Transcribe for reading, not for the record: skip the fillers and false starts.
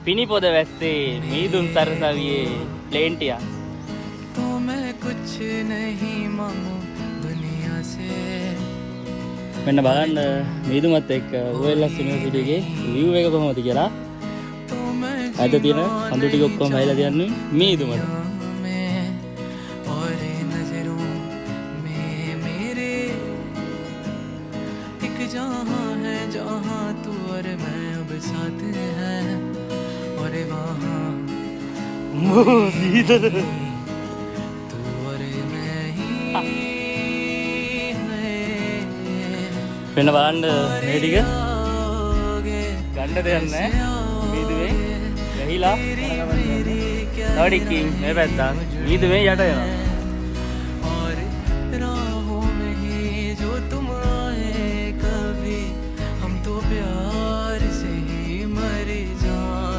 පිනිපොද වැස්සේ මීදුම් සරසවියේ ප්ලේන්ටියා तो मैं कुछ नहीं मांगू दुनिया से මෙන්න බලන්න මීදුමත් එක්ක OLS යුනිවර්සිටියේ view එක කොහොමද කියලා. तो मैं අද තියෙන අඳු ටික ඔක්කොම හැයිලා තියන්නේ මීදුමට. में और नजरों में मेरे एक जहां है जहां तू और मैं अब साथ हैं और वहां මීදුම तू और मैं ही වෙන බලන්න මේ ටික होगे ගන්න දෙයක් නැහැ. මීදුමේ වැහිලා තව ටිකකින් මේ පැත්ත මීදුමේ යට යනවා.